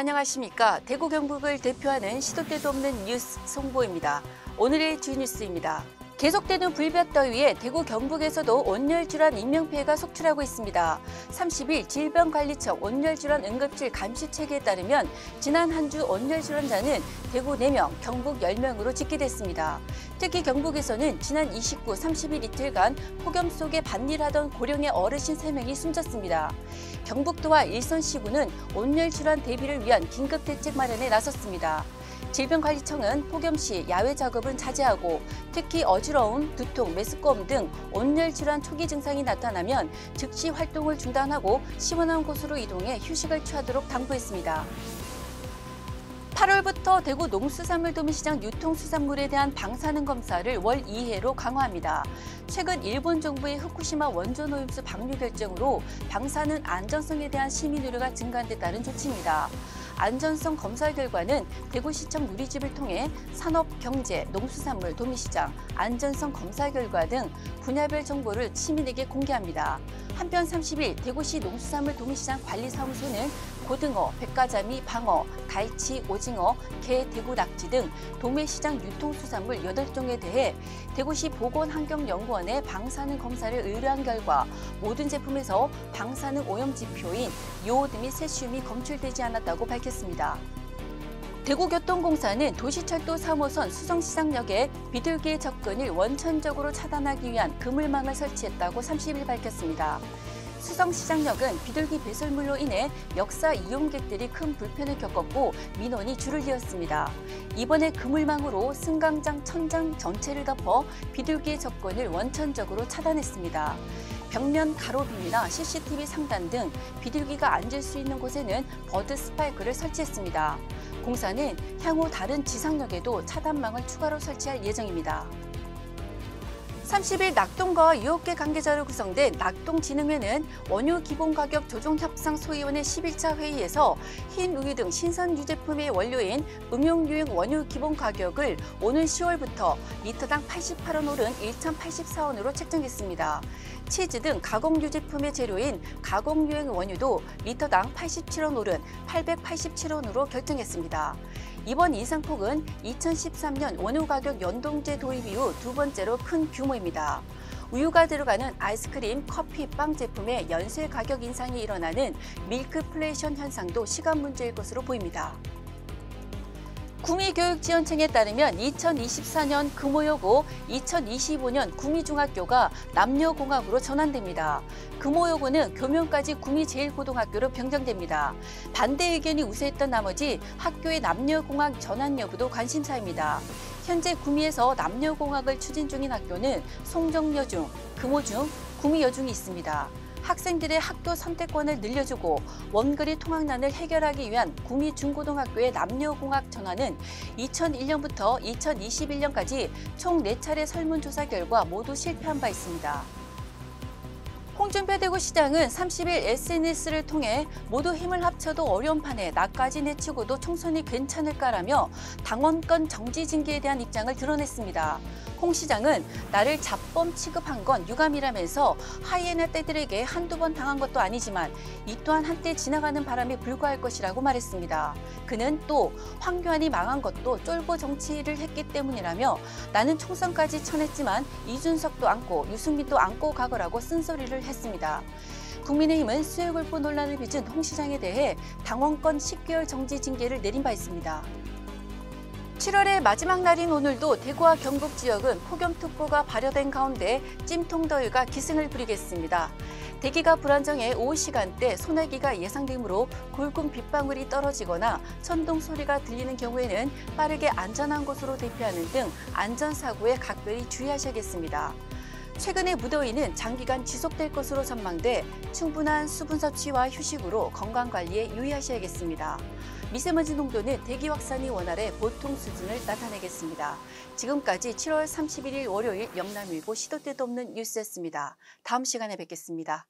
안녕하십니까. 대구 경북을 대표하는 시도 때도 없는 뉴스 송보입니다. 오늘의 주뉴스입니다. 계속되는 불볕더위에 대구 경북에서도 온열질환 인명피해가 속출하고 있습니다. 30일 질병관리청 온열질환 응급실 감시체계에 따르면 지난 한 주 온열질환자는 대구 4명, 경북 10명으로 집계됐습니다. 특히 경북에서는 지난 29, 30일 이틀간 폭염 속에 밭일하던 고령의 어르신 3명이 숨졌습니다. 경북도와 일선시군은 온열질환 대비를 위한 긴급대책 마련에 나섰습니다. 질병관리청은 폭염 시 야외 작업은 자제하고 특히 어지러움, 두통, 메스꺼움 등 온열질환 초기 증상이 나타나면 즉시 활동을 중단하고 시원한 곳으로 이동해 휴식을 취하도록 당부했습니다. 8월부터 대구 농수산물 도매시장 유통수산물에 대한 방사능 검사를 월 2회로 강화합니다. 최근 일본 정부의 후쿠시마 원전 오염수 방류 결정으로 방사능 안전성에 대한 시민 우려가 증가한 데 따른 조치입니다. 안전성 검사 결과는 대구시청 누리집을 통해 산업, 경제, 농수산물, 도매시장, 안전성 검사 결과 등 분야별 정보를 시민에게 공개합니다. 한편 30일 대구시 농수산물 도매시장 관리사무소는 고등어, 백과자미, 방어, 갈치, 오징어, 게, 대구 낙지 등 도매시장 유통수산물 8종에 대해 대구시 보건환경연구원에 방사능 검사를 의뢰한 결과 모든 제품에서 방사능 오염 지표인 요오드 및 세슘이 검출되지 않았다고 밝혔습니다. 대구교통공사는 도시철도 3호선 수성시장역에 비둘기의 접근을 원천적으로 차단하기 위한 그물망을 설치했다고 30일 밝혔습니다. 수성시장역은 비둘기 배설물로 인해 역사 이용객들이 큰 불편을 겪었고 민원이 줄을 이었습니다. 이번에 그물망으로 승강장 천장 전체를 덮어 비둘기의 접근을 원천적으로 차단했습니다. 벽면 가로빔이나 CCTV 상단 등 비둘기가 앉을 수 있는 곳에는 버드 스파이크를 설치했습니다. 공사는 향후 다른 지상역에도 차단망을 추가로 설치할 예정입니다. 30일 낙동과 6개 관계자로 구성된 낙동진흥회는 원유 기본가격 조정협상 소위원회 11차 회의에서 흰 우유 등 신선 유제품의 원료인 음용유행 원유 기본가격을 오는 10월부터 리터당 88원 오른 1,084원으로 책정했습니다. 치즈 등 가공유제품의 재료인 가공유행 원유도 리터당 87원 오른 887원으로 결정했습니다. 이번 인상폭은 2013년 원유 가격 연동제 도입 이후 두 번째로 큰 규모입니다. 우유가 들어가는 아이스크림, 커피, 빵 제품의 연쇄 가격 인상이 일어나는 밀크플레이션 현상도 시간 문제일 것으로 보입니다. 구미교육지원청에 따르면 2024년 금호여고, 2025년 구미중학교가 남녀공학으로 전환됩니다. 금호여고는 교명까지 구미제일고등학교로 변경됩니다. 반대 의견이 우세했던 나머지 학교의 남녀공학 전환 여부도 관심사입니다. 현재 구미에서 남녀공학을 추진 중인 학교는 송정여중, 금호중, 구미여중이 있습니다. 학생들의 학교 선택권을 늘려주고 원거리 통학난을 해결하기 위한 구미중고등학교의 남녀공학 전환은 2001년부터 2021년까지 총 4차례 설문조사 결과 모두 실패한 바 있습니다. 홍준표 대구시장은 30일 SNS를 통해 모두 힘을 합쳐도 어려운 판에 나까지 내치고도 총선이 괜찮을까라며 당원권 정지 징계에 대한 입장을 드러냈습니다. 홍 시장은 나를 잡범 취급한 건 유감이라면서 하이에나 떼들에게 한두 번 당한 것도 아니지만 이 또한 한때 지나가는 바람에 불과할 것이라고 말했습니다. 그는 또 황교안이 망한 것도 쫄보 정치를 했기 때문이라며 나는 총선까지 쳐냈지만 이준석도 안고 유승민도 안고 가거라고 쓴소리를 했습니다. 국민의힘은 수해골프 논란을 빚은 홍 시장에 대해 당원권 10개월 정지 징계를 내린 바 있습니다. 7월의 마지막 날인 오늘도 대구와 경북 지역은 폭염특보가 발효된 가운데 찜통더위가 기승을 부리겠습니다. 대기가 불안정해 오후 시간대 소나기가 예상되므로 굵은 빗방울이 떨어지거나 천둥 소리가 들리는 경우에는 빠르게 안전한 곳으로 대피하는 등 안전사고에 각별히 주의하셔야겠습니다. 최근의 무더위는 장기간 지속될 것으로 전망돼 충분한 수분 섭취와 휴식으로 건강관리에 유의하셔야겠습니다. 미세먼지 농도는 대기 확산이 원활해 보통 수준을 나타내겠습니다. 지금까지 7월 31일 월요일 영남일보 시도 때도 없는 뉴스였습니다. 다음 시간에 뵙겠습니다.